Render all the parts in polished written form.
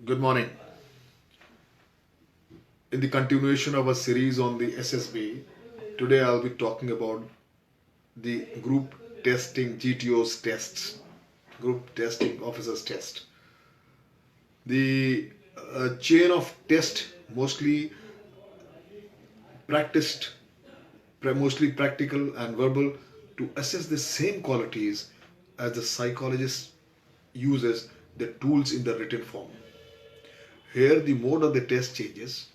Good morning. In the continuation of our series on the SSB, today I'll be talking about the group testing GTO's tests, group testing officers test. The chain of test practiced, mostly practical and verbal to assess the same qualities as the psychologist uses the tools in the written form. Here the mode of the test changes,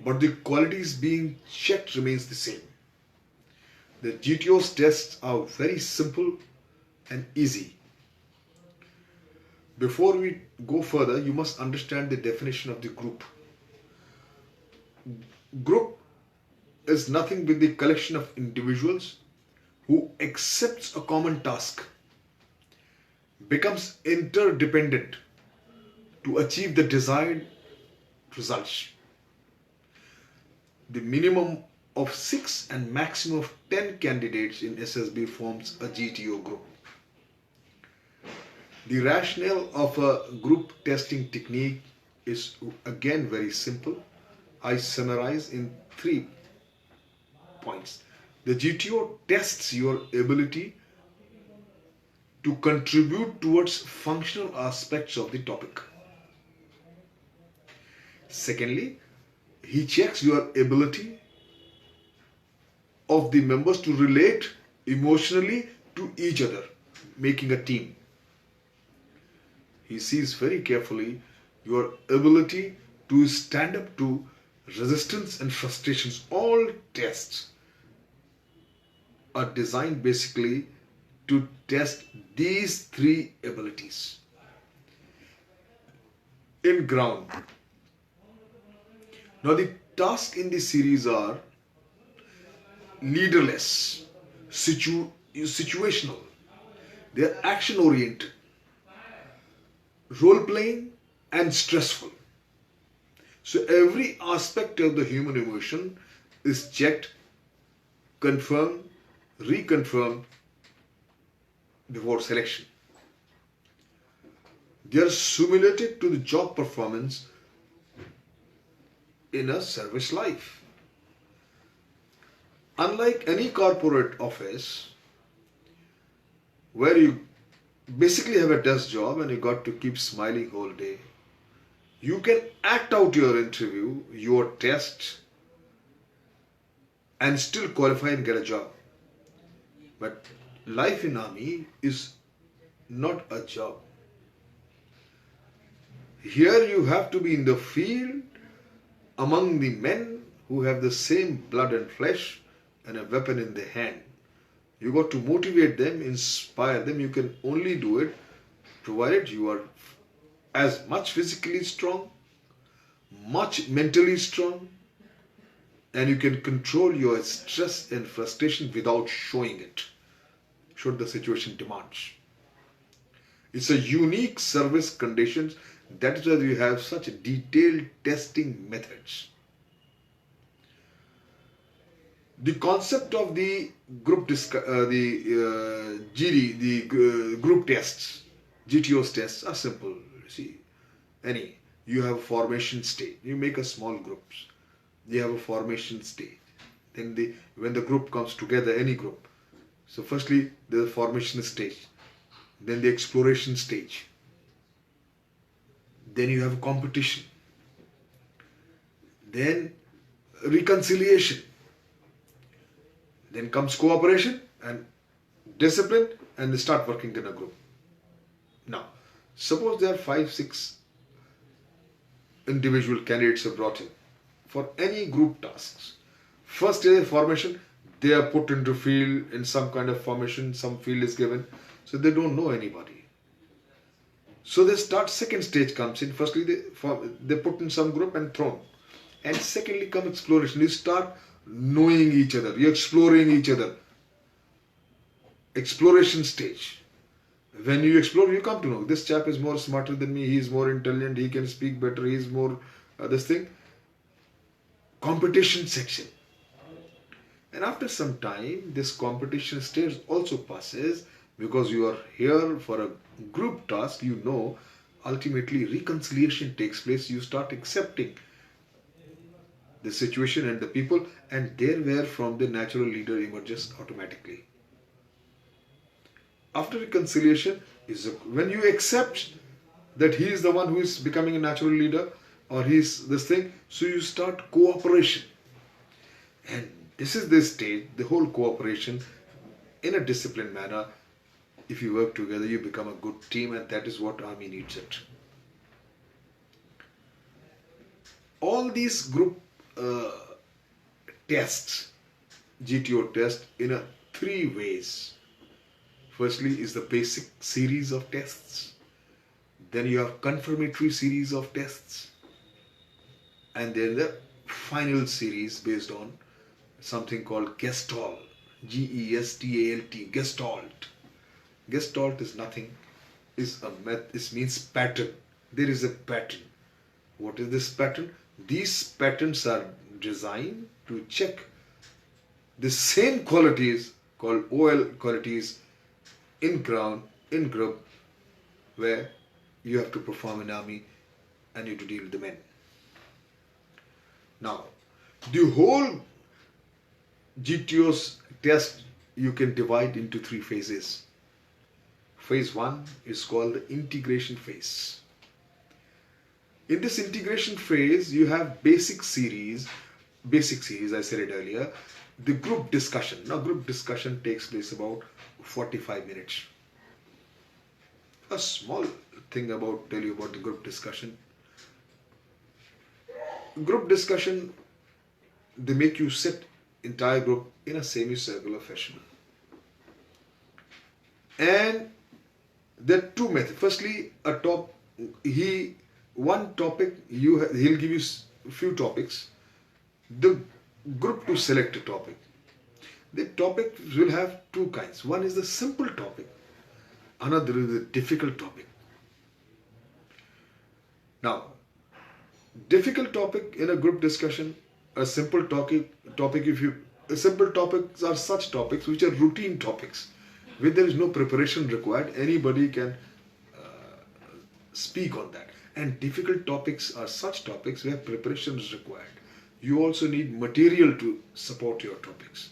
but the qualities being checked remains the same. The GTO's tests are very simple and easy. Before we go further, you must understand the definition of the group. Group is nothing but the collection of individuals who accepts a common task, becomes interdependent to achieve the desired results. The minimum of 6 and maximum of 10 candidates in SSB forms a GTO group. The rationale of a group testing technique is again very simple. I summarize in 3 points. The GTO tests your ability to contribute towards functional aspects of the topic. Secondly, he checks your ability of the members to relate emotionally to each other, making a team. He sees very carefully your ability to stand up to resistance and frustrations. All tests are designed basically to test these 3 abilities. In ground. Now the tasks in this series are leaderless, situational, they are action oriented, role playing and stressful. So every aspect of the human emotion is checked, confirmed, reconfirmed before selection. They are simulated to the job performance in a service life. Unlike any corporate office where you basically have a desk job and you got to keep smiling whole day, you can act out your interview, your test, and still qualify and get a job. But life in army is not a job. Here you have to be in the field among the men who have the same blood and flesh and a weapon in their hand. You got to motivate them, inspire them. You can only do it provided you are as much physically strong, much mentally strong, and you can control your stress and frustration without showing it, should the situation demands. It's a unique service conditions. That is why we have such detailed testing methods. The concept of the group group tests, GTO's tests are simple. See, you have a formation stage. You make a small groups. You have a formation stage. Then when the group comes together, any group. So firstly, there's a formation stage. Then the exploration stage. Then you have a competition. Then reconciliation. Then comes cooperation and discipline, and they start working in a group. Now, suppose there are 5-6 individual candidates are brought in for any group tasks. First day formation, they are put into field in some kind of formation, some field is given, so they don't know anybody. So they start, second stage comes in. Firstly, they put in some group and thrown. And secondly come exploration. You start knowing each other. You're exploring each other. Exploration stage. When you explore, you come to know this chap is more smarter than me. He is more intelligent. He can speak better. He is more this thing. Competition section. And after some time, this competition stage also passes, because you are here for a group task. You know ultimately reconciliation takes place. You start accepting the situation and the people, and there where from the natural leader emerges automatically. After reconciliation is when you accept that he is the one who is becoming a natural leader, or he is this thing, so you start cooperation. And this is the stage, the whole cooperation in a disciplined manner. If you work together, you become a good team, and that is what army needs it. All these group tests, GTO test, in a three ways. Firstly is the basic series of tests. Then you have confirmatory series of tests. And then the final series based on something called Gestalt. Gestalt. Gestalt. Gestalt is nothing. It means pattern. There is a pattern. What is this pattern? These patterns are designed to check the same qualities called OL qualities in ground, in group, where you have to perform an army and you have to deal with the men. Now, the whole GTO's test you can divide into three phases. Phase 1 is called the integration phase. In this integration phase, you have basic series, I said it earlier, the group discussion. Now, group discussion takes place about 45 minutes. A small thing tell you about the group discussion. Group discussion, they make you sit entire group in a semicircular fashion. And there are two methods. Firstly, he'll give you a few topics. The group to select a topic. The topic will have two kinds. One is the simple topic. Another is the difficult topic. Now, difficult topic in a group discussion, simple topics are such topics which are routine topics, where there is no preparation required. Anybody can speak on that. And difficult topics are such topics where preparation is required. You also need material to support your topics.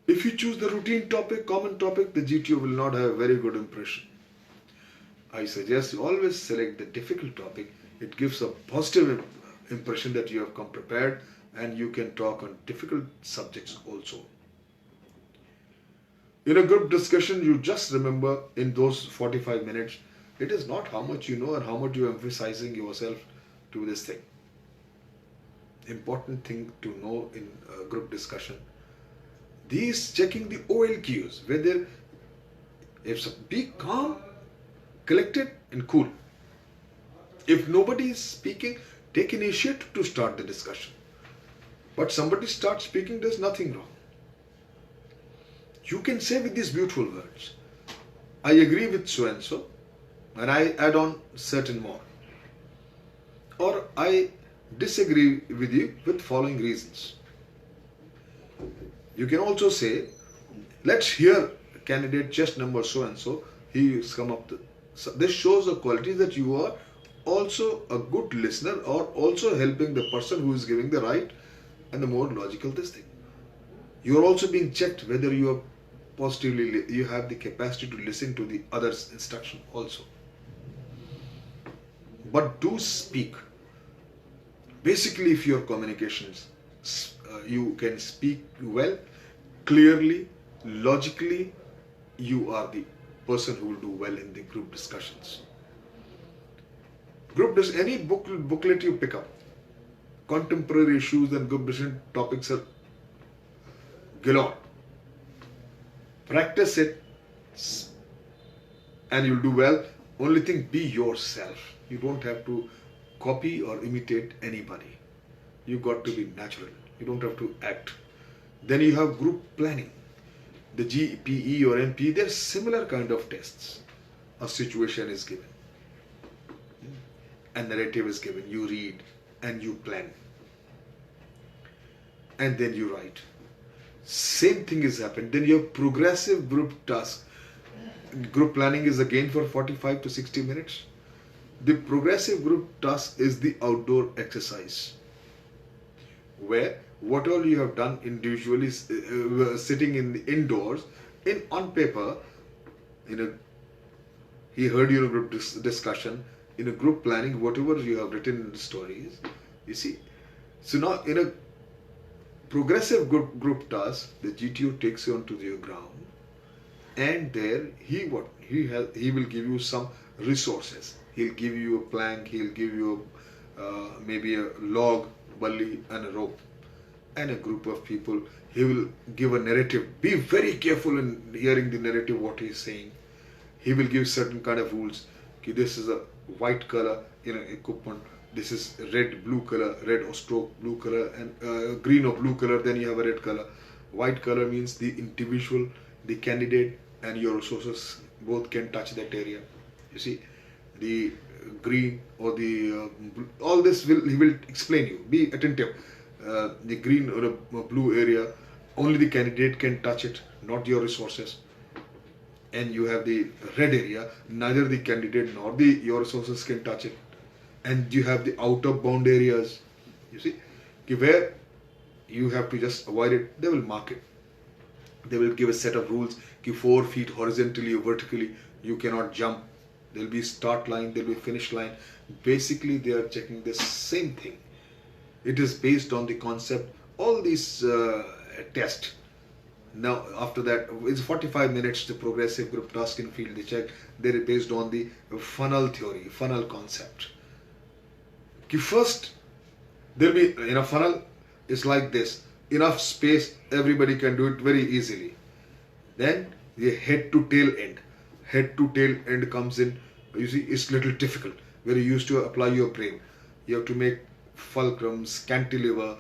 If you choose the routine topic, common topic, the GTO will not have a very good impression. I suggest you always select the difficult topic. It gives a positive impression that you have come prepared and you can talk on difficult subjects also. In a group discussion, you just remember in those 45 minutes, it is not how much you know or how much you are emphasizing yourself to this thing. Important thing to know in a group discussion. These checking the OLQs, whether be calm, collected and cool. If nobody is speaking, take initiative to start the discussion. But somebody starts speaking, there's nothing wrong. You can say with these beautiful words, I agree with so and so, and I add on certain more. Or I disagree with you with following reasons. You can also say, let's hear candidate chest number so and so, he has come up to. So this shows a quality that you are also a good listener or also helping the person who is giving the right and the more logical this thing. You are also being checked whether you are you have the capacity to listen to the other's instruction also. But do speak. Basically, if your communications, you can speak well, clearly, logically, you are the person who will do well in the group discussions. Any booklet you pick up, contemporary issues and group discussion topics are galore. Practice it and you'll do well. Only thing, be yourself. You don't have to copy or imitate anybody. You got to be natural. You don't have to act. Then you have group planning. The GPE or NP, they're similar kind of tests. A situation is given. A narrative is given. You read and you plan. And then you write. Same thing is happened. Then you have progressive group task. Group planning is again for 45 to 60 minutes. The progressive group task is the outdoor exercise where what all you have done individually, sitting in the indoors, in on paper, in a he heard your group discussion, in a group planning, whatever you have written in the stories, you see. So now in a progressive group task, the GTO takes you onto the ground, and there he will give you some resources. He'll give you a plank, he'll give you maybe a log, bully, and a rope, and a group of people. He will give a narrative. Be very careful in hearing the narrative what he is saying. He will give certain kind of rules. Okay, this is a white color equipment. This is red, blue color, red or stroke, blue color, and green or blue color. Then you have a red color. White color means the individual, the candidate, and your resources both can touch that area. You see, the green or the all this he will explain you. Be attentive. The green or a blue area, only the candidate can touch it, not your resources. And you have the red area, neither the candidate nor your resources can touch it. And you have the outer bound areas, you see, where you have to just avoid it. They will mark it. They will give a set of rules. 4 feet horizontally or vertically you cannot jump. There will be start line, there will be finish line. Basically they are checking the same thing. It is based on the concept. All these tests. Now after that, it's 45 minutes the progressive group task in field they check. They are based on the funnel theory, funnel concept. First, there will be in a funnel is like this. Enough space, everybody can do it very easily. Then the head to tail end. Head to tail end comes in. You see, it's little difficult. Where you used to apply your brain. You have to make fulcrums, cantilever,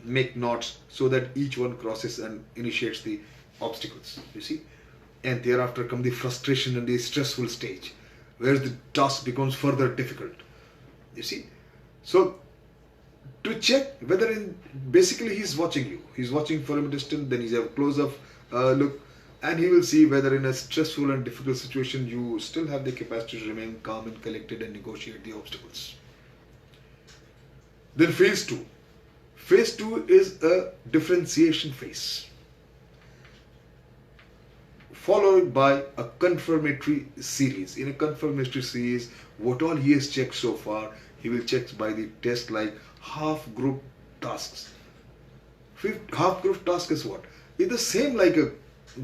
make knots so that each one crosses and initiates the obstacles. You see, and thereafter come the frustration and the stressful stage, where the task becomes further difficult. You see, so to check whether basically he's watching you. He's watching from a distance. Then he's have a close-up look, and he will see whether in a stressful and difficult situation you still have the capacity to remain calm and collected and negotiate the obstacles. Then phase 2. Phase 2 is a differentiation phase, followed by a confirmatory series. In a confirmatory series, what all he has checked so far, he will check by the test like half group tasks. Half group task is what? It's the same like a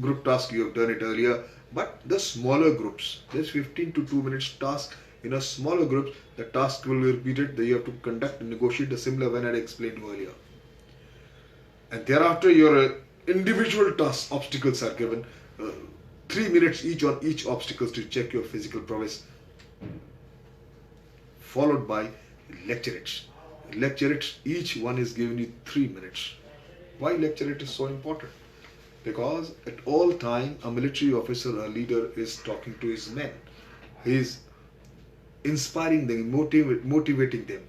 group task, you have done it earlier, but the smaller groups. There's 15 to 2 minutes task. In a smaller group, the task will be repeated. That you have to conduct and negotiate the similar when I explained earlier. And thereafter, your individual task obstacles are given. 3 minutes each on each obstacles to check your physical prowess. Followed by lecturettes. Lecturettes, each one is given you 3 minutes. Why lecturette is so important? Because at all time, a military officer, a leader is talking to his men. He is inspiring them, motivating them.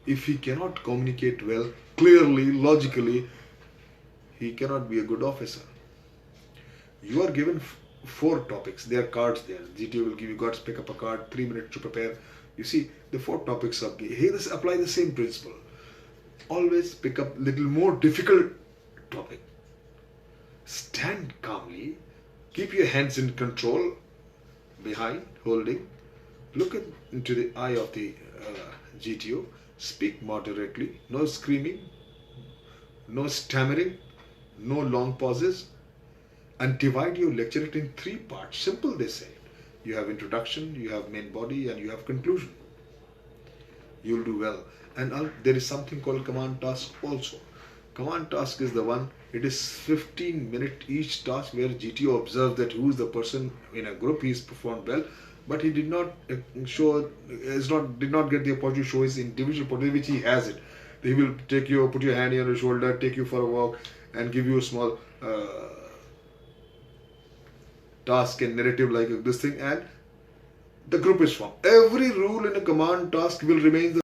If he cannot communicate well, clearly, logically, he cannot be a good officer. You are given 4 topics. There are cards there. GTO will give you cards, pick up a card, 3 minutes to prepare. You see, the 4 topics are here. Apply the same principle. Always pick up little more difficult topic. Stand calmly. Keep your hands in control, behind, holding. Look into the eye of the GTO. Speak moderately. No screaming. No stammering. No long pauses. And divide your lecture in 3 parts. Simple, they say. You have introduction, you have main body, and you have conclusion. You'll do well. And there is something called command task also. Command task is the one, it is 15 minutes each task where GTO observes that who is the person in a group, he's performed well, but he did not did not get the opportunity to show his individual potential, which he has it. He will take you, put your hand on your shoulder, take you for a walk, and give you a small task and narrative like this thing, and the group is formed. Every rule in a command task will remain the